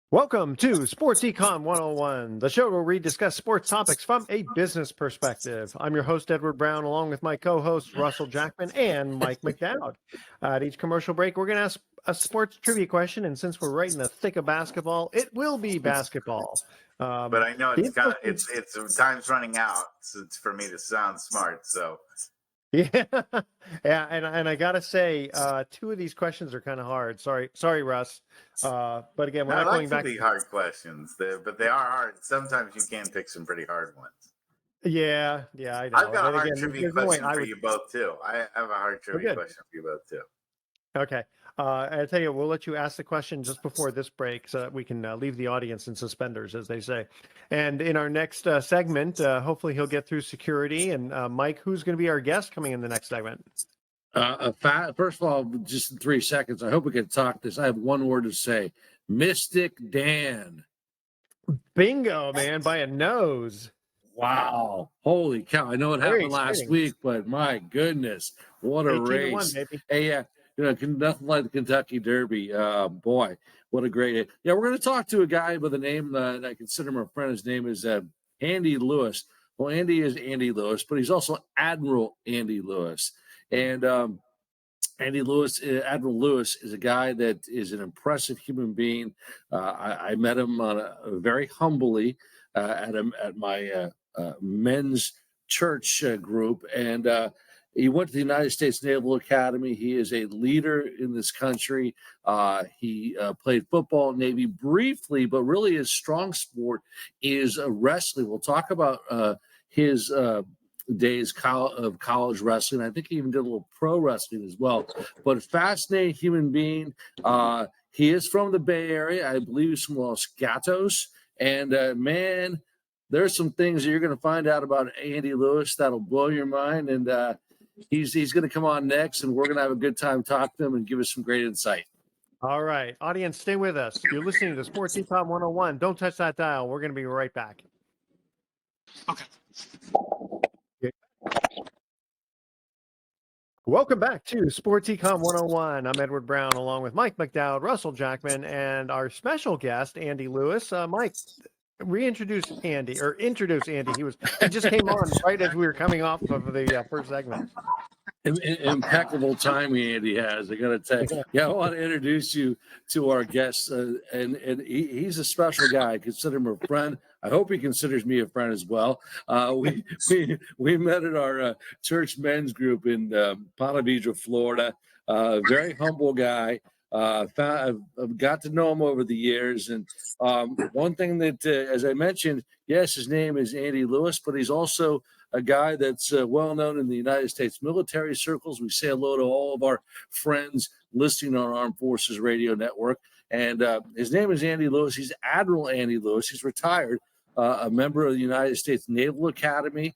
Welcome to Sports Econ 101, the show where we discuss sports topics from a business perspective. I'm your host, Edward Brown, along with my co-hosts, Russell Jackman and Mike McDowd. At each commercial break, we're going to ask a sports trivia question, and since we're right in the thick of basketball, it will be basketball. But I know it's time's running out. So it's for me to sound smart. So yeah, and I gotta say, two of these questions are kind of hard. Sorry, Russ. But again, we're not going back. To be hard questions, but they are hard. Sometimes you can pick some pretty hard ones. Yeah, I know. I've got a hard trivia question for you both too. I have a hard trivia question for you both too. Okay. I tell you, we'll let you ask the question just before this break so that we can leave the audience in suspenders, as they say. And in our next segment, hopefully he'll get through security. And Mike, who's going to be our guest coming in the next segment? First of all, just in 3 seconds, I hope we can talk this. I have one word to say. Mystic Dan. Bingo, man, by a nose. Wow. Holy cow. I know it happened last week, but my goodness, what a race. 1, baby. Hey, yeah. Nothing like the Kentucky Derby. Boy, what a great. Yeah, we're going to talk to a guy by the name that I consider my friend. His name is Andy Lewis. Well, Andy is Andy Lewis, but he's also Admiral Andy Lewis. And Admiral Lewis, is a guy that is an impressive human being. I met him very humbly at my men's church group, and he went to the United States Naval Academy. He is a leader in this country. He played football in Navy briefly, but really his strong sport is wrestling. We'll talk about his days of college wrestling. I think he even did a little pro wrestling as well. But fascinating human being. He is from the Bay Area. I believe he's from Los Gatos. And man, there's some things that you're going to find out about Andy Lewis that'll blow your mind. And he's going to come on next, and we're going to have a good time talking to him and give us some great insight. All right. Audience, stay with us. You're listening to Sports Econ 101. Don't touch that dial. We're going to be right back. Okay. Welcome back to Sports Econ 101. I'm Edward Brown, along with Mike McDowd, Russell Jackman, and our special guest, Andy Lewis. Mike, introduce Andy. He just came on right as we were coming off of the first segment. Impeccable timing Andy has. I got to tell you. Yeah, I want to introduce you to our guest, and he's a special guy. I consider him a friend. I hope he considers me a friend as well. We met at our church men's group in Ponte Vedra, Florida. Very humble guy. I've got to know him over the years, and one thing that, as I mentioned, yes, his name is Andy Lewis, but he's also a guy that's well known in the United States military circles. We say hello to all of our friends listening on Armed Forces Radio Network, and his name is Andy Lewis. He's Admiral Andy Lewis. He's retired, a member of the United States Naval Academy.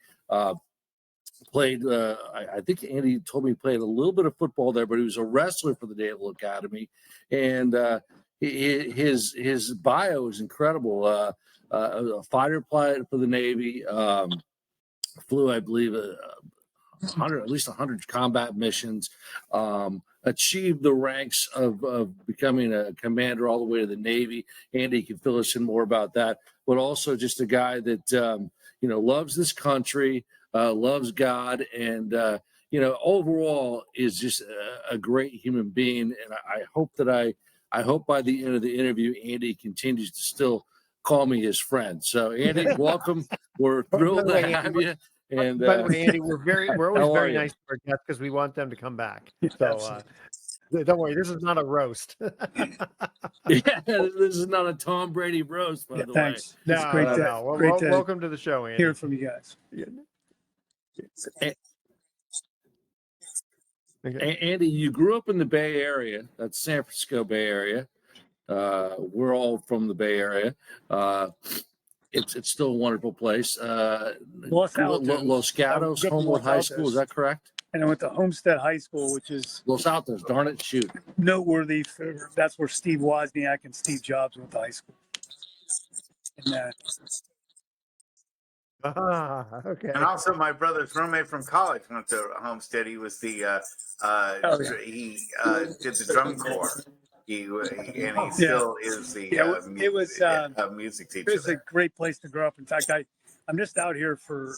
Played, I think Andy told me he played a little bit of football there, but he was a wrestler for the Naval Academy. And his bio is incredible. A fighter pilot for the Navy, flew, I believe, at least 100 combat missions, achieved the ranks of becoming a commander all the way to the Navy. Andy can fill us in more about that, but also just a guy that, loves this country, loves God, and overall is just a great human being. And I hope by the end of the interview, Andy continues to still call me his friend. So Andy, welcome. We're thrilled to have you. And by the way, Andy, we're always very nice to our guests because we want them to come back. So don't worry, this is not a roast. Yeah, this is not a Tom Brady roast, by the thanks. way. It's great. Welcome to the show, Andy. Hear from you guys. Andy, you grew up in the Bay Area. That's San Francisco Bay Area. We're all from the Bay Area. It's still a wonderful place. Los Gatos, Homewood High School. Is that correct? And I went to Homestead High School, which is Los Altos. Darn it, shoot. Noteworthy. That's where Steve Wozniak and Steve Jobs went to high school. And okay. And also, my brother's roommate from college went to Homestead. He was the he did the drum corps. He still is the it was music it teacher was a there. great place to grow up. In fact, I'm just out here for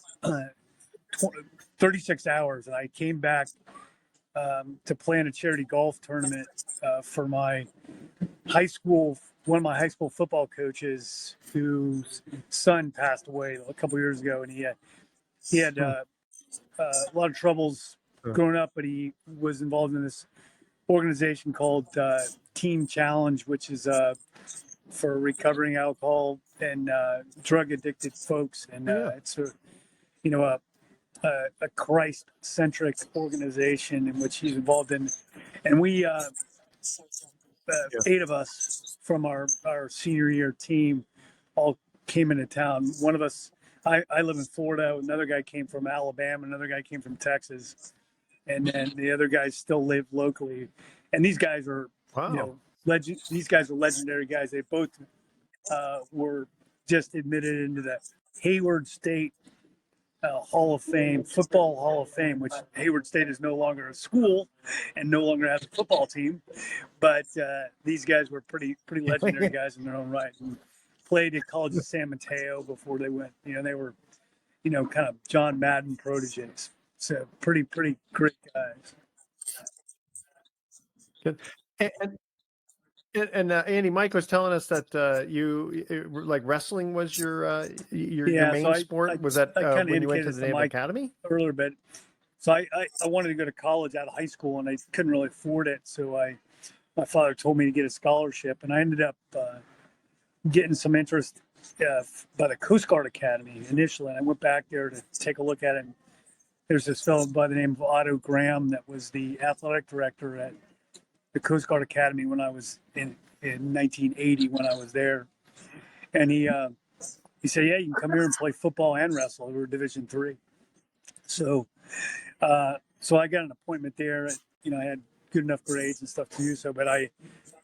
36 hours, and I came back to play in a charity golf tournament for my high school. One of my high school football coaches, whose son passed away a couple years ago, and he had a lot of troubles growing up, but he was involved in this organization called Teen Challenge, which is for recovering alcohol and drug addicted folks, and it's a Christ centric organization in which he's involved in, and we 8 of us from our senior year team all came into town. One of us, I live in Florida. Another guy came from Alabama. Another guy came from Texas, and then the other guys still live locally. And these guys are, legend. These guys are legendary guys. They both were just admitted into the Hayward State Hall of Fame, Football Hall of Fame, which Hayward State is no longer a school and no longer has a football team. But these guys were pretty legendary guys in their own right. And played at College of San Mateo before they went. They were, kind of John Madden proteges. So pretty great guys. Good. And Andy, Mike was telling us that you like wrestling was your main sport. Was that when you went to the Naval Academy earlier? But so I wanted to go to college out of high school, and I couldn't really afford it. So my father told me to get a scholarship, and I ended up getting some interest by the Coast Guard Academy initially. And I went back there to take a look at it. And there's this fellow by the name of Otto Graham that was the athletic director at the Coast Guard Academy when I was in 1980 when I was there, and he said, "Yeah, you can come here and play football and wrestle." We were Division III, so I got an appointment there. I had good enough grades and stuff to do so, but I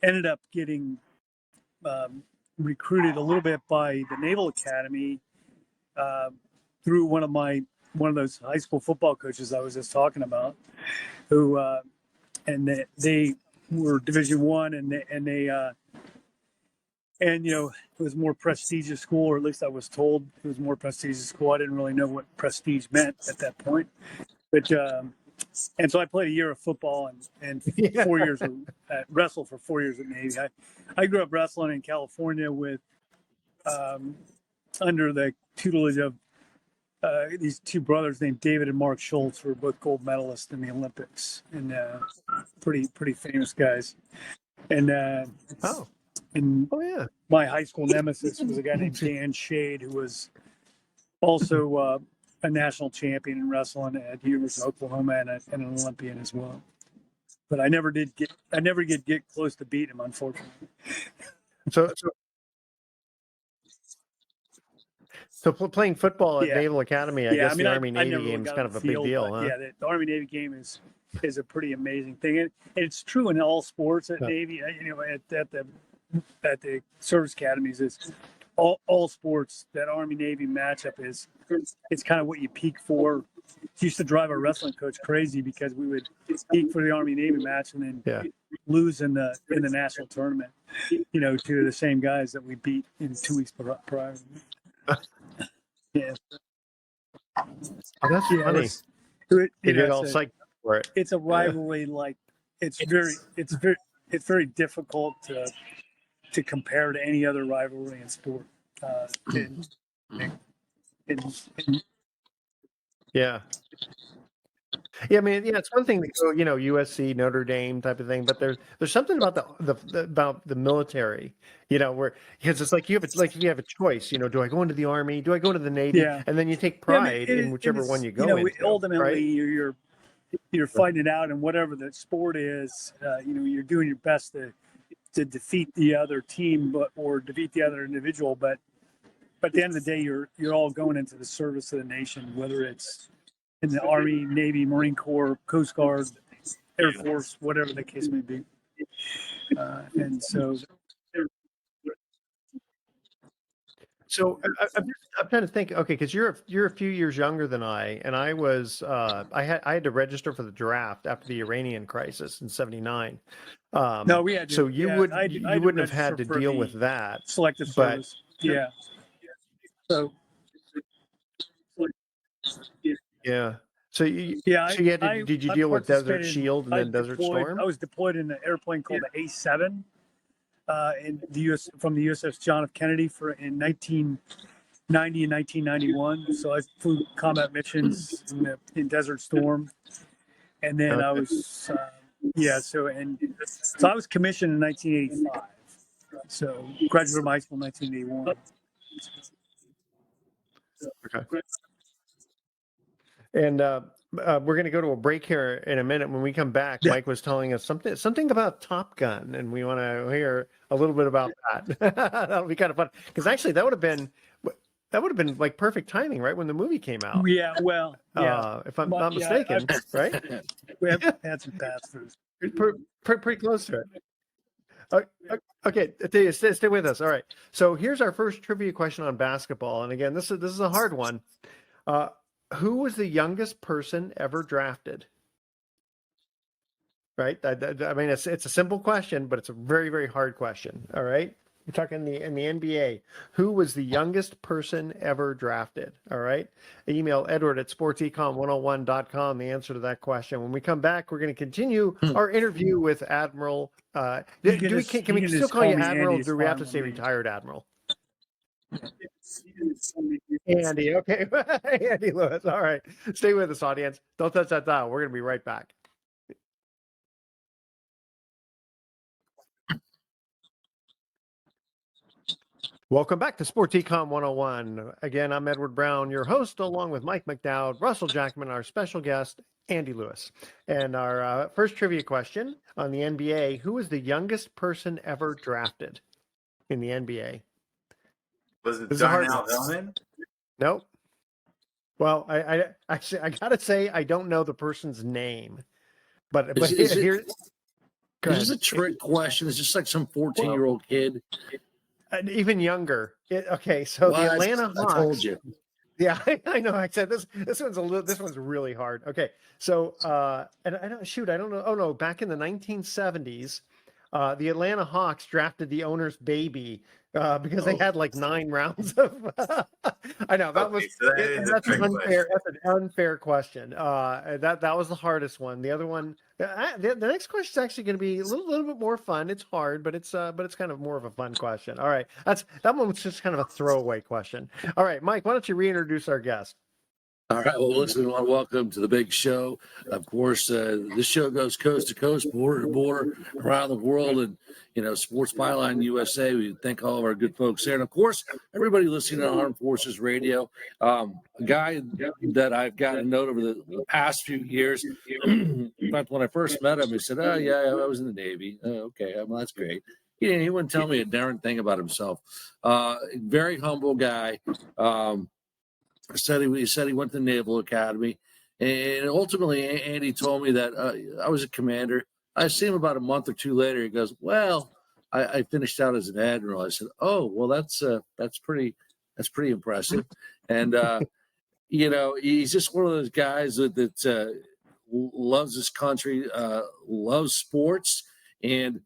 ended up getting recruited a little bit by the Naval Academy through one of those high school football coaches I was just talking about, who and they were Division I, and it was more prestigious school, or at least I was told it was more prestigious school. I didn't really know what prestige meant at that point, but and so I played a year of football and 4 years wrestled for 4 years at Navy. I grew up wrestling in California with under the tutelage of these two brothers named David and Mark Schultz, who were both gold medalists in the Olympics, and pretty famous guys. And my high school nemesis was a guy named Dan Shade, who was also a national champion in wrestling at the University of Oklahoma and an Olympian as well. But I never get close to beating him, unfortunately. So playing football at Naval Academy, I guess the Army-Navy game is kind of a big deal, huh? Yeah, the Army-Navy game is a pretty amazing thing. And it's true in all sports at Navy, at the service academies, is all sports, that Army-Navy matchup it's kind of what you peak for. It used to drive our wrestling coach crazy because we would peak for the Army-Navy match and then lose in the national tournament, to the same guys that we beat in 2 weeks prior. Yeah. Oh, that's funny. You get all psyched for it. It's a rivalry, it's very difficult to compare to any other rivalry in sport. I mean, it's one thing to go, USC, Notre Dame type of thing, but there's something about about the military, where because it's like if you have a choice, do I go into the Army, do I go to the Navy, and then you take pride in whichever one you go into. Ultimately, right? you're fighting it out, and whatever the sport is, you're doing your best to defeat the other team, or defeat the other individual, but at the end of the day, you're all going into the service of the nation, whether it's in the Army, Navy, Marine Corps, Coast Guard, Air Force, whatever the case may be. And so I'm trying to think. Okay, because you're a few years younger than I, and I was I had to register for the draft after the Iranian crisis in '79. No, we had to. So you yeah, would I had to- I you had to wouldn't have register had to for deal the with that, selective but service. Yeah. So yeah. So you yeah, so you had to did you I deal with Desert participated. Shield and then Desert Storm? I was deployed in an airplane called the A7 in the U.S. from the USS John F. Kennedy in 1990 and 1991. So I flew combat missions in Desert Storm, and then I Okay. was so I was commissioned in 1985. So graduated from high school in 1981. Okay. And we're going to go to a break here in a minute. When we come back, Yeah. Mike was telling us something about Top Gun, and we want to hear a little bit about that. That'll be kind of fun because actually that would have been like perfect timing, right, when the movie came out. Yeah, well, yeah. If I'm But, not yeah, mistaken, right? We have had some pass-throughs. Pretty close to it. Okay, stay with us. All right. So here's our first trivia question on basketball, and again, this is a hard one. Who was the youngest person ever drafted? Right. I mean, it's a simple question, but it's a very, very hard question. All right. We're talking in the NBA. Who was the youngest person ever drafted? All right. Email Edward at sportsecon101.com the answer to that question. When we come back, we're going to continue our interview with Admiral. Can we still call you Admiral? Or do we have to say retired Admiral? Andy, okay. Andy Lewis. All right. Stay with us, audience. Don't touch that dial. We're going to be right back. Welcome back to Sports Econ 101. Again, I'm Edward Brown, your host, along with Mike McDowd, Russell Jackman, our special guest, Andy Lewis. And our first trivia question on the NBA, who was the youngest person ever drafted in the NBA? Was it Darnell Hillman? Nope. Well, I actually I gotta say I don't know the person's name, but here. This is a trick question. It's just like some 14-year-old kid. Even younger. Okay, so the Atlanta Hawks. I told you. Yeah, I know. I said this. This one's really hard. Okay, so and I don't know. Oh no, back in the 1970s, the Atlanta Hawks drafted the owner's baby because they had like 9 rounds of. I know that was that's an unfair. That's an unfair question. That was the hardest one. The other one, the next question is actually going to be a little bit more fun. It's hard, but it's kind of more of a fun question. All right, that one's just kind of a throwaway question. All right, Mike, why don't you reintroduce our guest? All right. Well, listen, we want to welcome to the big show. Of course, this show goes coast to coast, border to border, around the world, and Sports Byline USA. We thank all of our good folks there, and of course, everybody listening on Armed Forces Radio. A guy that I've gotten to know over the past few years. In fact, when I first met him, he said, "Oh yeah, I was in the Navy." Okay, well that's great. He wouldn't tell me a darn thing about himself. Very humble guy. He said he went to the Naval Academy, and ultimately Andy told me that I was a commander. I see him about a month or two later. He goes, "Well, I finished out as an admiral." I said, "Oh, well, that's pretty impressive." And he's just one of those guys that loves his country, loves sports, and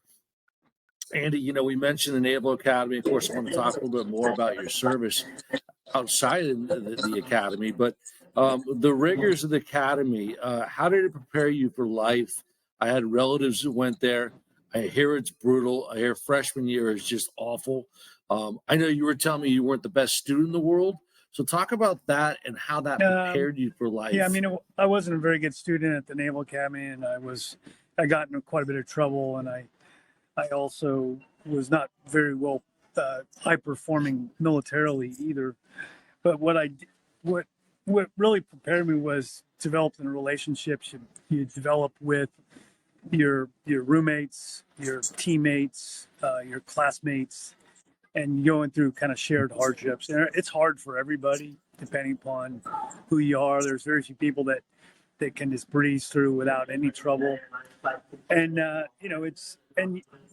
Andy, we mentioned the Naval Academy. Of course, I want to talk a little bit more about your service outside of the academy, but the rigors of the academy, how did it prepare you for life? I had relatives who went there. I hear it's brutal. I hear freshman year is just awful. I know you were telling me you weren't the best student in the world. So talk about that and how that prepared you for life. Yeah, I mean, I wasn't a very good student at the Naval Academy, and I got into quite a bit of trouble, and I also was not very well high performing militarily either. But what really prepared me was developing the relationships you develop with your roommates, your teammates, your classmates, and going through kind of shared hardships. And it's hard for everybody depending upon who you are. There's very few people that can just breeze through without any trouble. And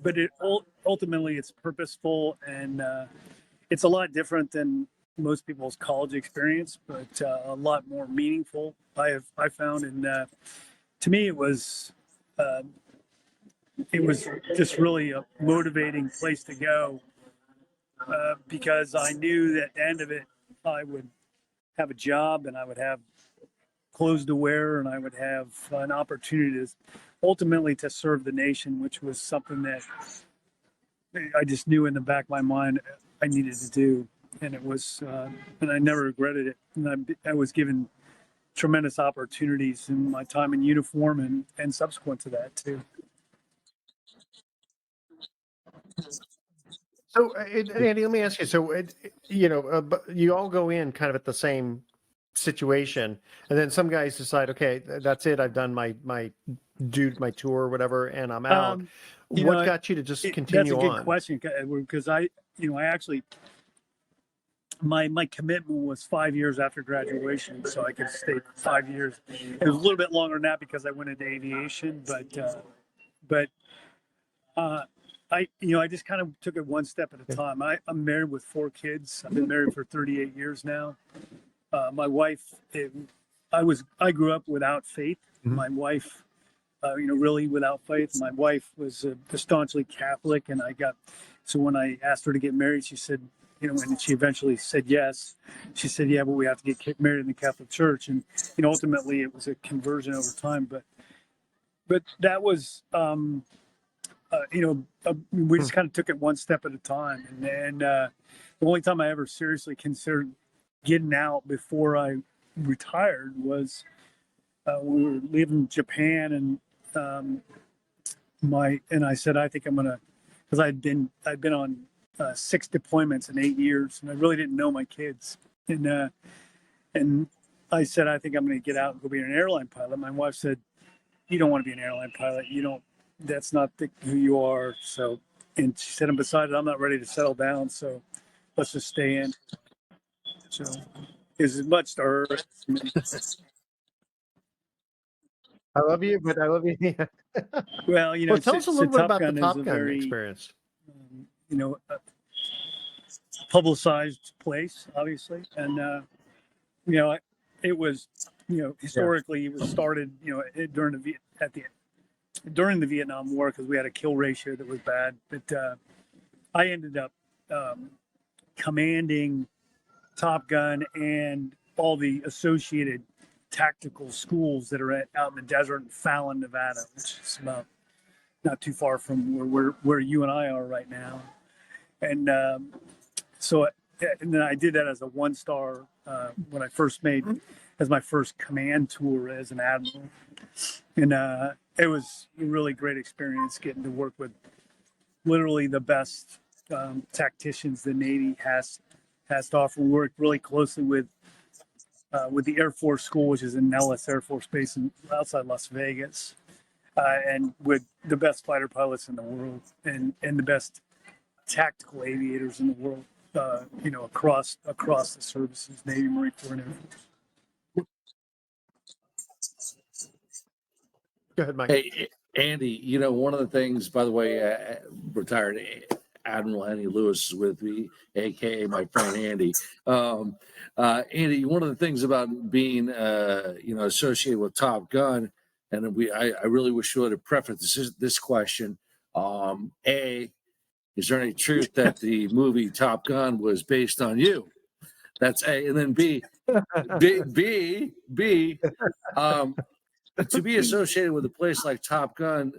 but ultimately it's purposeful, and it's a lot different than most people's college experience, but a lot more meaningful. I found, and to me, it was it was just really a motivating place to go because I knew that at the end of it, I would have a job and I would have clothes to wear and I would have an opportunity to ultimately to serve the nation, which was something that I just knew in the back of my mind I needed to do. And it was, and I never regretted it. And I was given tremendous opportunities in my time in uniform and subsequent to that too. So, Andy, let me ask you. So, but you all go in kind of at the same situation, and then some guys decide, okay, that's it. I've done my tour or whatever, and I'm out. What got you to just continue on? That's a good question because I actually my commitment was 5 years after graduation, so I could stay 5 years. It was a little bit longer than that because I went into aviation, but I just kind of took it one step at a time. I'm married with 4 kids. I've been married for 38 years now. My wife, I grew up without faith. Mhm. My wife, really without faith. My wife was staunchly Catholic, and so when I asked her to get married, she said, and she eventually said yes. She said, yeah, but we have to get married in the Catholic Church. And, ultimately it was a conversion over time, but that was, we just kind of took it one step at a time. And the only time I ever seriously considered getting out before I retired was we were leaving Japan, and I said I think I'm gonna, because I'd been on 6 deployments in 8 years, and I really didn't know my kids, and I said I think I'm gonna get out and go be an airline pilot. My wife said, "You don't want to be an airline pilot. You don't. That's not who you are." So, and she said, "I'm decided I'm not ready to settle down. So, let's just stay in." So, it's as much to her. I love you, but I love you. Well, Well, tell us a little bit Top about the Gun is Top a Gun very, experience. a publicized place, obviously, and it was, historically it was started, during the Vietnam War because we had a kill ratio that was bad, but I ended up commanding Top Gun and all the associated tactical schools that are out in the desert in Fallon, Nevada, which is about not too far from where you and I are right now. And and then I did that as a 1-star when I first made as my first command tour as an admiral, and it was a really great experience getting to work with literally the best tacticians the Navy has to offer. We worked really closely with the Air Force School, which is in Nellis Air Force Base outside Las Vegas, and with the best fighter pilots in the world and the best tactical aviators in the world, across the services, Navy, Marine Corps, and Air Force. Go ahead, Mike. Hey, Andy, one of the things, by the way, retired Admiral Andy Lewis is with me, aka my friend Andy. Andy, one of the things about being, associated with Top Gun, and I really wish you would have prefaced this question. A, is there any truth that the movie Top Gun was based on you? That's A, and then B, to be associated with a place like Top Gun,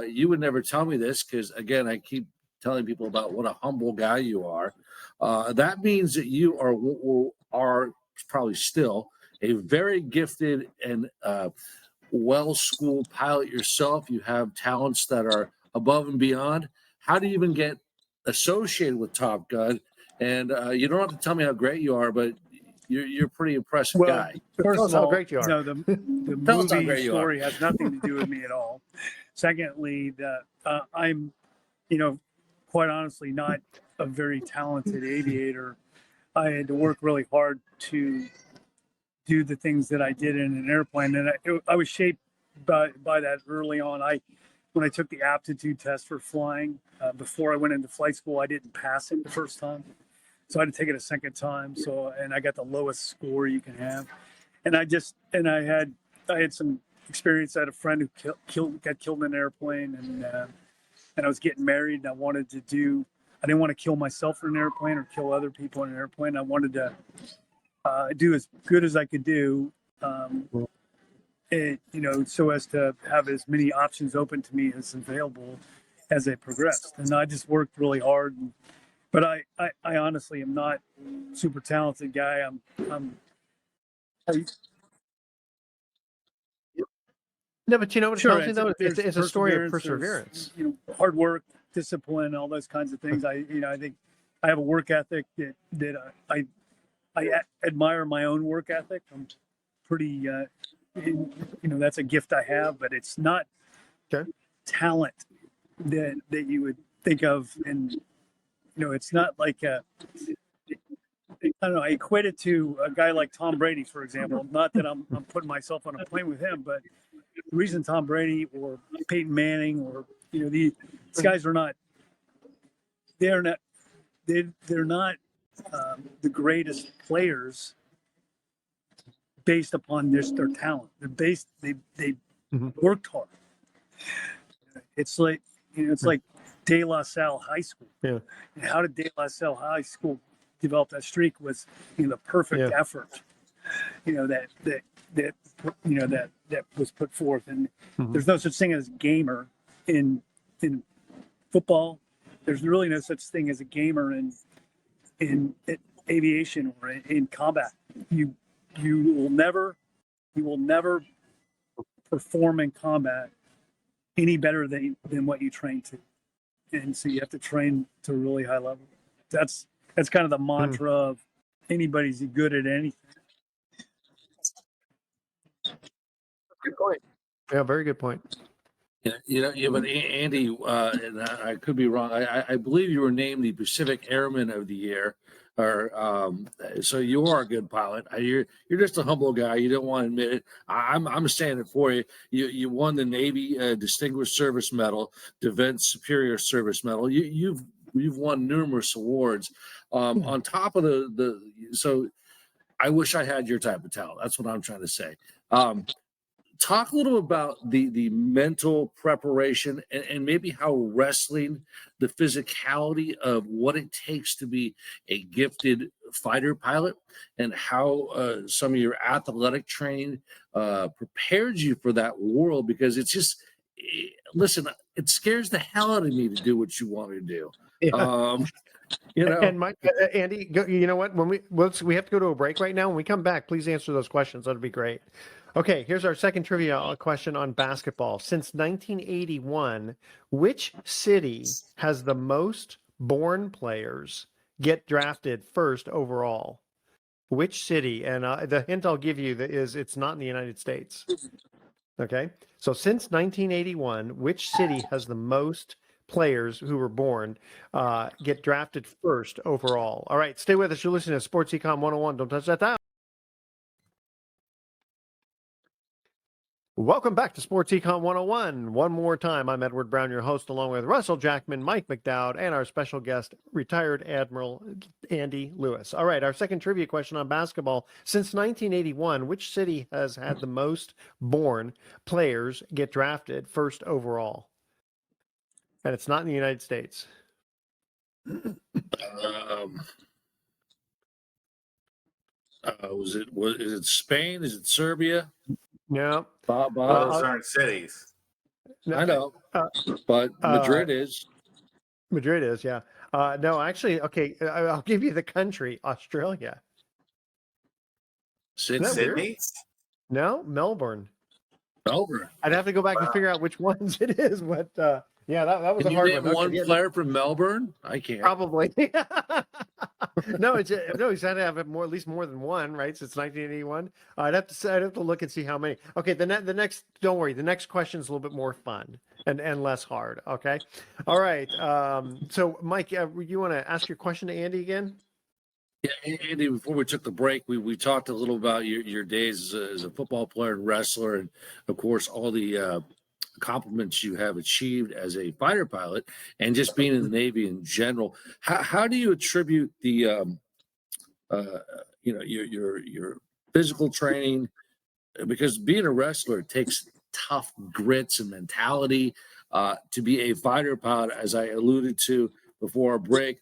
you would never tell me this because, again, I keep telling people about what a humble guy you are. That means that you are probably still a very gifted and well-schooled pilot yourself. You have talents that are above and beyond. How do you even get associated with Top Gun? And you don't have to tell me how great you are, but you're a pretty impressive guy. Tell First us of all, how great you are. the Tell us how movie great you story has nothing to do with me at all. Secondly, I'm, quite honestly, not a very talented aviator. I had to work really hard to do the things that I did in an airplane, and I was shaped by that early on. When I took the aptitude test for flying before I went into flight school, I didn't pass it the first time. So I had to take it a second time. And I got the lowest score you can have. And I had some experience. I had a friend who got killed in an airplane, and I was getting married, and I didn't want to kill myself in an airplane or kill other people in an airplane. I wanted to do as good as I could do, so as to have as many options open to me as available as I progressed. And I just worked really hard. But I honestly am not super talented guy. No, but you know what it Sure, tells you though? It's a story of perseverance, perseverance. hard work, discipline, all those kinds of things. I think I have a work ethic that I admire my own work ethic. I'm pretty, that's a gift I have, but it's not Okay. talent that you would think of. And, it's not like I don't know. I equate it to a guy like Tom Brady, for example. Not that I'm putting myself on a plane with him, but the reason Tom Brady or Peyton Manning or these guys are not, they're not the greatest players based upon their talent. They worked hard. It's like it's like De La Salle High School. Yeah. And how did De La Salle High School develop that streak? Was the perfect effort. That was put forth, and there's no such thing as gamer in football. There's really no such thing as a gamer in aviation or in combat. You will never perform in combat any better than what you train to, and so you have to train to a really high level. That's kind of the mantra of anybody's good at anything. Good point. Yeah, very good point. But Andy, and I could be wrong. I believe you were named the Pacific Airman of the Year, or so you are a good pilot. You're just a humble guy. You don't want to admit it. I'm standing for you. You won the Navy Distinguished Service Medal, Defense Superior Service Medal. You've won numerous awards. On top of so I wish I had your type of talent. That's what I'm trying to say. Talk a little about the mental preparation and maybe how wrestling, the physicality of what it takes to be a gifted fighter pilot, and how some of your athletic training prepared you for that world, because it's just, listen, it scares the hell out of me to do what you want to do. Yeah. And Mike, Andy, you know what? When we have to go to a break right now. When we come back, please answer those questions. That'd be great. Okay, here's our second trivia question on basketball. Since 1981, which city has the most born players get drafted first overall? Which city? And the hint I'll give you is it's not in the United States. Okay, so since 1981, which city has the most players who were born get drafted first overall? All right, stay with us. You're listening to Sports Econ 101. Don't touch that dial. Welcome back to Sports Econ 101. One more time, I'm Edward Brown, your host, along with Russell Jackman, Mike McDowd, and our special guest, retired Admiral Andy Lewis. All right, our second trivia question on basketball. Since 1981, which city has had the most born players get drafted first overall? And it's not in the United States. Is it Spain? Is it Serbia? No. Those aren't cities. I know, but Madrid is. Madrid is, yeah. No, actually, okay, I'll give you the country, Australia. Sydney? No, Melbourne. Melbourne. I'd have to go back and figure out which ones it is, but yeah, that was Can a hard you name one. one player from Melbourne? I can't. Probably. No, he's had to have at least more than one, right? Since 1981. I'd have to look and see how many. Okay, the next. Don't worry. The next question is a little bit more fun and less hard. Okay. All right. So, Mike, you want to ask your question to Andy again? Yeah, Andy. Before we took the break, we talked a little about your days as a football player and wrestler, and of course all the accomplishments you have achieved as a fighter pilot, and just being in the Navy in general. How do you attribute the your physical training? Because being a wrestler takes tough grits and mentality. to be a fighter pilot, as I alluded to before our break.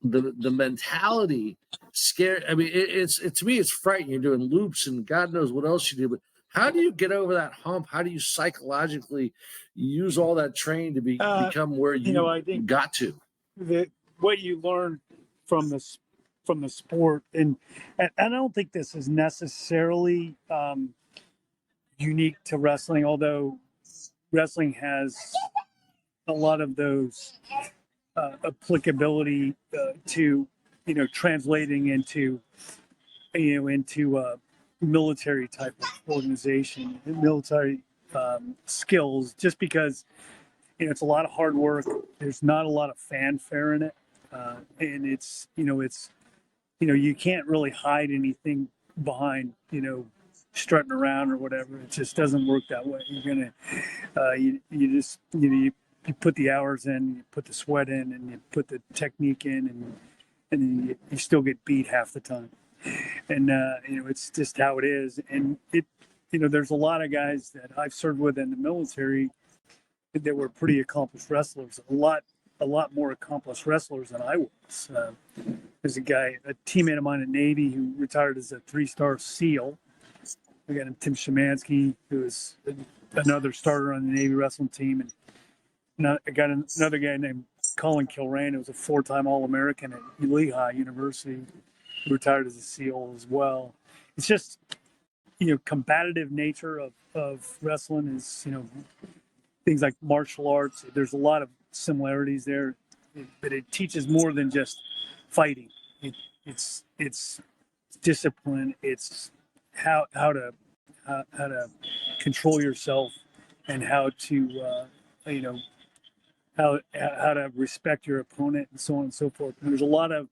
The mentality scared. I mean, it's to me, it's frightening. You're doing loops and God knows what else you do, but how do you get over that hump? How do you psychologically use all that training to become where you I think got to? that what you learn from the sport, and I don't think this is necessarily unique to wrestling, although wrestling has a lot of those applicability to translating into military type of organization, military skills, just because it's a lot of hard work. There's not a lot of fanfare in it, and you can't really hide anything behind strutting around or whatever. It just doesn't work that way. You're gonna you just you put the hours in, you put the sweat in, and you put the technique in, and then you still get beat half the time. And it's just how it is. And there's a lot of guys that I've served with in the military that were pretty accomplished wrestlers. A lot more accomplished wrestlers than I was. There's a teammate of mine in Navy who retired as a 3-star SEAL. We got Tim Szymanski, who is another starter on the Navy wrestling team, and I got another guy named Colin Kilrain, who was a 4-time All-American at Lehigh University, who retired as a SEAL as well. It's just combative nature of wrestling is things like martial arts. There's a lot of similarities there, but it teaches more than just fighting. It's discipline. It's how to control yourself, and how to how to respect your opponent, and so on and so forth. And there's a lot of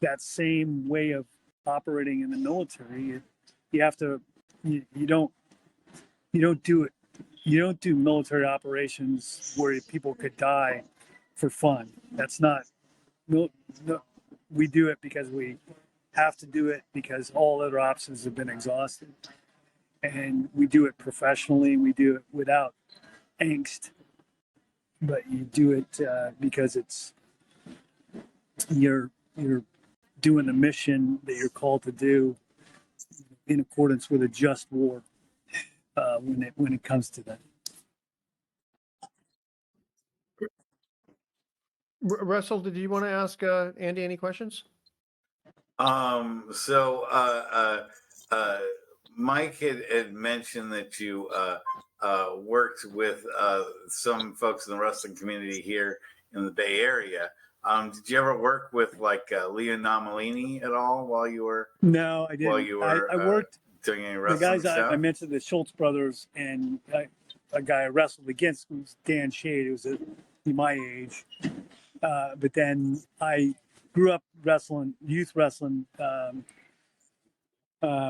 that same way of operating in the military. You have to you don't do it. You don't do military operations where people could die for fun. That's not. No, we do it because we have to do it, because all other options have been exhausted, and we do it professionally. We do it without angst, but you do it because you're doing the mission that you're called to do in accordance with a just war. When it comes to that. Russell, did you want to ask Andy any questions? Mike had mentioned that you worked with some folks in the wrestling community here in the Bay Area. Did you ever work with like Leo Nomalini at all while you were? No, I didn't. While you were I worked doing any the wrestling guys stuff? I mentioned, the Schultz brothers, and a guy I wrestled against was Dan Shade, who was my age. But then I grew up wrestling, youth wrestling,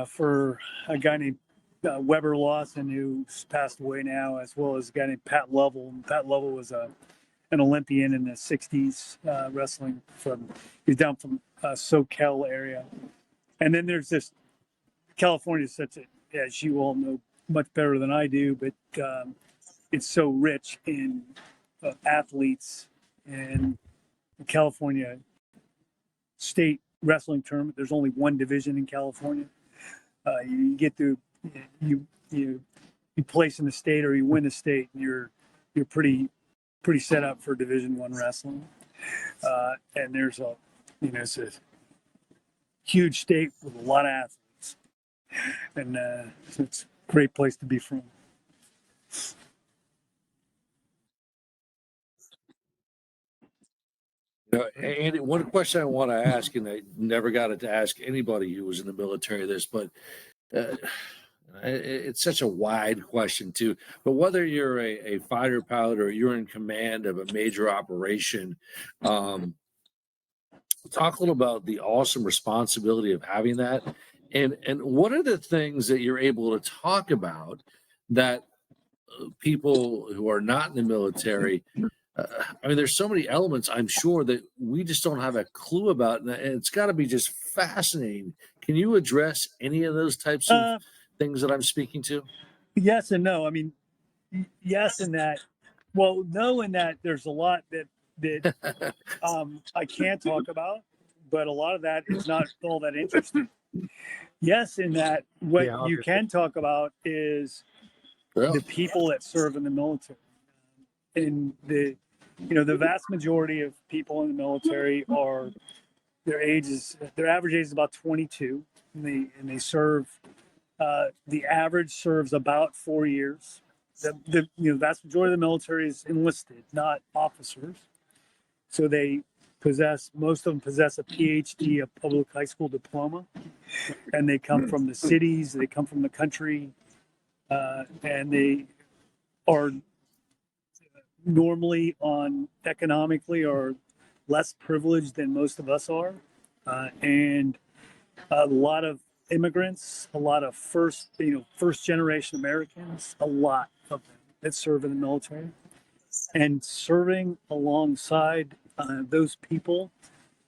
for a guy named Weber Lawson, who's passed away now, as well as a guy named Pat Lovell. And Pat Lovell was an Olympian in the 60s, wrestling he's down from SoCal area. And then there's this, California is such as you all know much better than I do, but it's so rich in athletes. And the California state wrestling tournament, there's only one division in California. You get to you place in the state, or you win the state, and you're pretty set up for Division I wrestling. And there's it's a huge state with a lot of athletes, and so it's a great place to be from. Andy, one question I want to ask, and I never got it to ask anybody who was in the military this, but it's such a wide question too. But whether you're a fighter pilot or you're in command of a major operation, talk a little about the awesome responsibility of having that, and what are the things that you're able to talk about that people who are not in the military. I mean, there's so many elements, I'm sure, that we just don't have a clue about, and it's got to be just fascinating. Can you address any of those types of things that I'm speaking to? Yes and no. I mean, yes, in that Well, knowing that there's a lot that I can't talk about, but a lot of that is not all that interesting. Yes, in that what Yeah, you obviously. can talk about is Really? the people that serve in the military. And the vast majority of people in the military are their average age is about 22, and they serve. The average serves about 4 years. The vast majority of the military is enlisted, not officers. So most of them possess a PhD, a public high school diploma, and they come from the cities, they come from the country, and they are normally on economically or less privileged than most of us are, and a lot of immigrants, a lot of first generation Americans, a lot of them that serve in the military, and serving alongside those people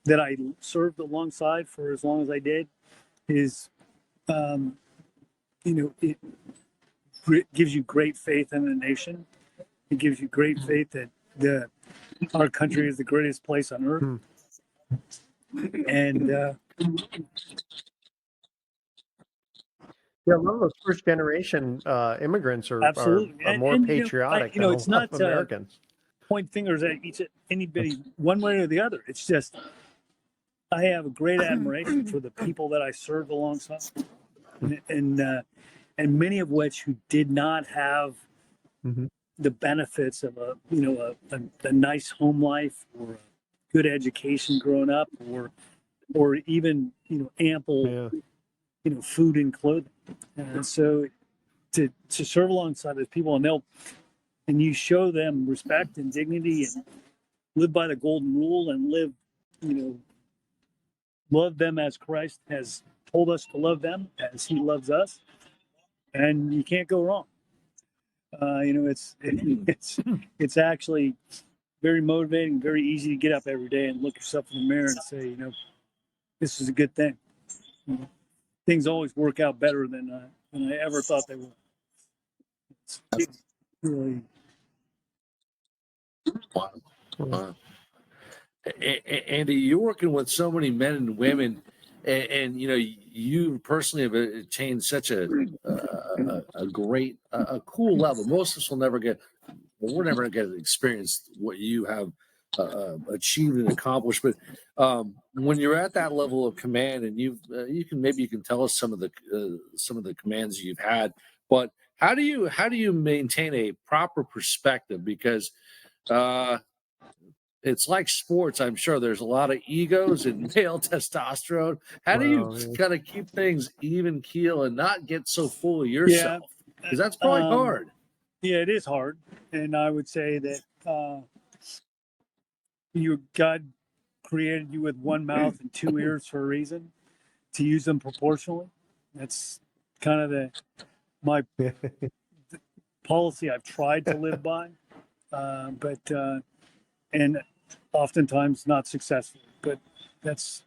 that I served alongside for as long as I did is, it gives you great faith in the nation. It gives you great faith that our country is the greatest place on earth. And Yeah, a lot of those first generation immigrants are absolutely, more and patriotic than a it's lot not of Americans. point fingers at anybody one way or the other. It's just I have a great admiration for the people that I served alongside, and many of which who did not have Mm-hmm. the benefits of a nice home life or a good education growing up, or even ample food and clothing. And so to serve alongside those people, and you show them respect and dignity and live by the golden rule and love them as Christ has told us to love them, as he loves us, and you can't go wrong. It's actually very motivating, very easy to get up every day and look yourself in the mirror and say, this is a good thing. Things always work out better than I ever thought they would. It's really. Wow. Wow. Andy, you're working with so many men and women, and you personally have attained such a great, cool level. Most of us will never get. Well, we're never going to experience what you have achieved and accomplished. But when you're at that level of command, and you can tell us some of the commands you've had. But how do you maintain a proper perspective? Because it's like sports. I'm sure there's a lot of egos and male testosterone. How do you kind of keep things even keel and not get so full of yourself? Because that's probably hard. Yeah, it is hard, and I would say that God created you with one mouth and two ears for a reason, to use them proportionally. That's kind of my policy I've tried to live by, but and oftentimes not successful. But that's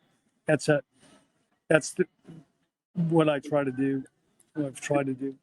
what I try to do. What I've tried to do.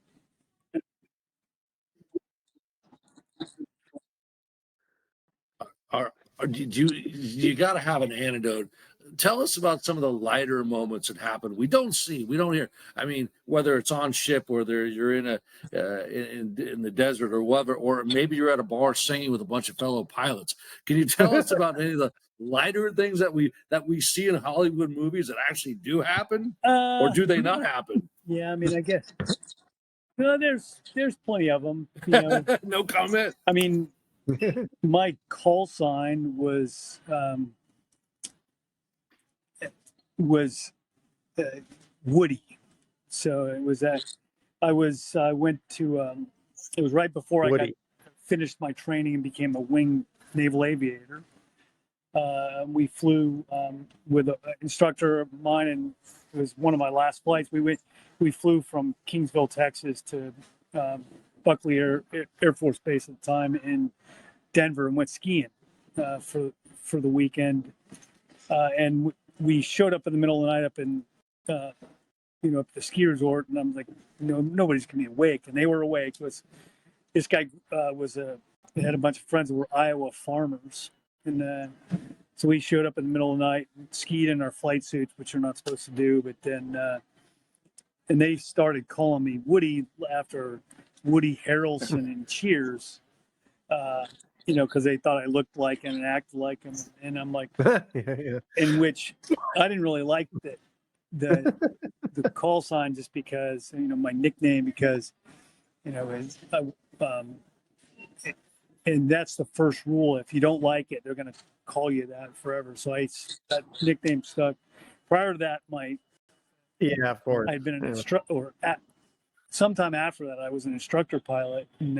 You got to have an antidote. Tell us about some of the lighter moments that happen. We don't hear. I mean, whether it's on ship, whether you're in in the desert or whatever, or maybe you're at a bar singing with a bunch of fellow pilots. Can you tell us about any of the lighter things that we see in Hollywood movies that actually do happen, or do they not happen? Yeah, I mean, I guess there's plenty of them. No comment. I mean, my call sign was Woody, so it was that I went to it was right before I finished my training and became a wing naval aviator. We flew with an instructor of mine, and it was one of my last flights. We flew from Kingsville, Texas, to Buckley Air Force Base at the time in Denver, and went skiing for the weekend. And we showed up in the middle of the night up in up the ski resort, and I'm like, nobody's gonna be awake, and they were awake. This guy was a they had a bunch of friends that were Iowa farmers. And so we showed up in the middle of the night, skied in our flight suits, which you're not supposed to do. But then, and they started calling me Woody after Woody Harrelson in Cheers, because they thought I looked like him and acted like him. And I'm like, Yeah. in which I didn't really like the call sign just because, my nickname, because, is, and that's the first rule. If you don't like it, they're going to call you that forever. So that nickname stuck. Prior to that, Yeah, of course. I'd been an Yeah. instructor, or sometime after that, I was an instructor pilot, and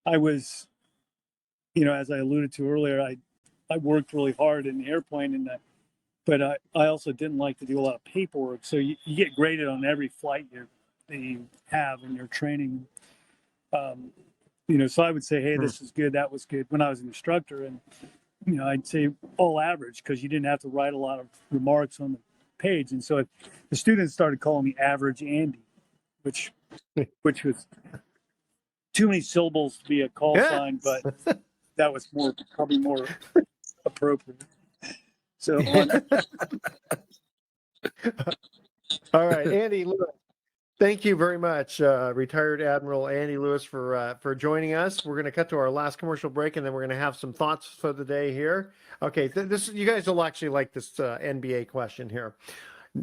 I was, as I alluded to earlier, I worked really hard in the airplane, but I also didn't like to do a lot of paperwork. So you get graded on every flight that you have in your training. So I would say, hey, this is good, that was good when I was an instructor, and I'd say all average, because you didn't have to write a lot of remarks on the page. And so the students started calling me Average Andy, which was too many syllables to be a call sign, but that was probably more appropriate. So All right, Andy Lewis, thank you very much, retired Admiral Andy Lewis, for joining us. We're going to cut to our last commercial break, and then we're going to have some thoughts for the day here. Okay, this you guys will actually like this NBA question here.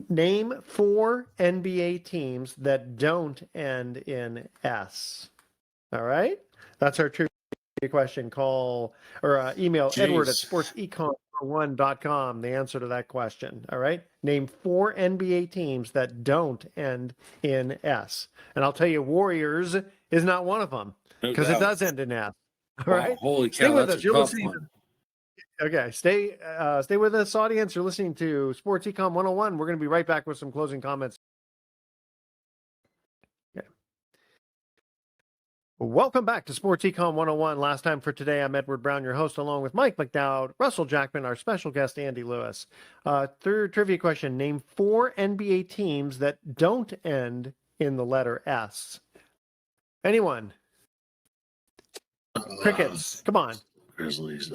Name 4 NBA teams that don't end in S. All right, that's our trivia question. Call or email Jeez. Edward at sportsecon1.com the answer to that question. All right, name 4 NBA teams that don't end in S, and I'll tell you, Warriors is not one of them, because it does end in S. All Wow, right, holy stay cow, with that's us. a You're tough listening one. Okay, stay with us, audience. You're listening to Sports Econ 101. We're going to be right back with some closing comments. Okay. Welcome back to Sports Econ 101. Last time for today, I'm Edward Brown, your host, along with Mike McDowd, Russell Jackman, our special guest, Andy Lewis. Third trivia question. Name 4 NBA teams that don't end in the letter S. Anyone? Crickets. Come on. Grizzlies,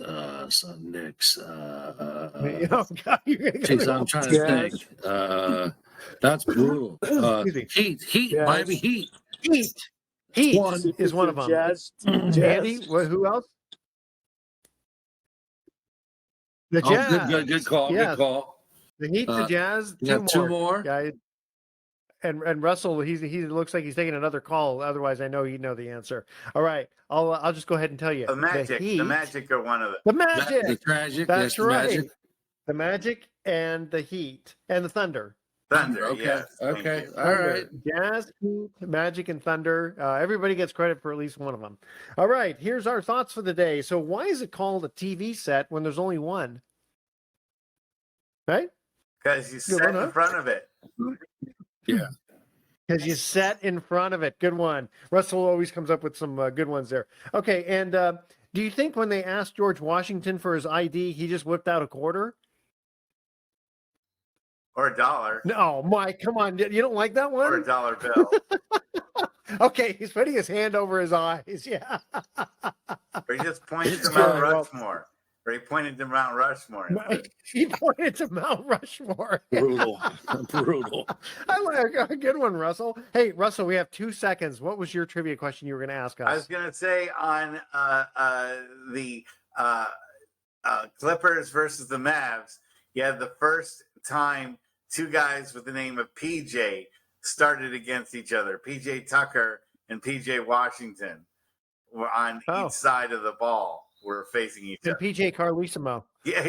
Knicks. Oh, God, you're gonna go Geez, I'm trying to Jazz. think. That's brutal. Excuse me. Heat, Jazz. Miami Heat. Heat One. is one of them. Jazz. Andy, who else? The Oh, Jazz. good call. Yes. Good call. The Heat, the Jazz. You got 2 more. Yeah, and Russell, he looks like he's taking another call. Otherwise, I know he'd know the answer. All right, I'll just go ahead and tell you. The Magic. The Magic are one of them. The Magic. The Tragic. That's yes, the right. Magic. The Magic and the Heat and the Thunder. Thunder. Okay. Yes. Okay. Thank you. All right. Jazz, Heat, Magic, and Thunder. Everybody gets credit for at least one of them. All right, here's our thoughts for the day. So why is it called a TV set when there's only one? Right? Because you sat in front of it. Yeah. Because you sat in front of it. Good one. Russell always comes up with some good ones there. Okay, and do you think when they asked George Washington for his ID, he just whipped out a quarter? Or a dollar. No, Mike, come on. You don't like that one? Or a dollar bill. Okay, he's putting his hand over his eyes. Yeah. Or he just pointed It's to Mount good. Rushmore. Or he pointed to Mount Rushmore. He pointed to Mount Rushmore. Brutal. Brutal. I like a good one, Russell. Hey, Russell, we have 2 seconds. What was your trivia question you were going to ask us? I was going to say on the Clippers versus the Mavs, you had the first time 2 guys with the name of PJ started against each other. PJ Tucker and PJ Washington were on each side of the ball. Were facing each other. PJ Carlesimo. Yeah.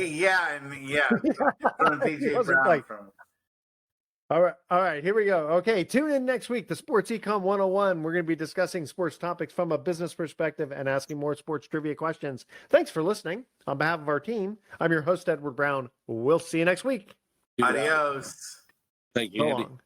From PJ Brown. All right, here we go. Okay, tune in next week to Sports Econ 101. We're going to be discussing sports topics from a business perspective and asking more sports trivia questions. Thanks for listening. On behalf of our team, I'm your host, Edward Brown. We'll see you next week. Adios. Thank you, So Andy. long.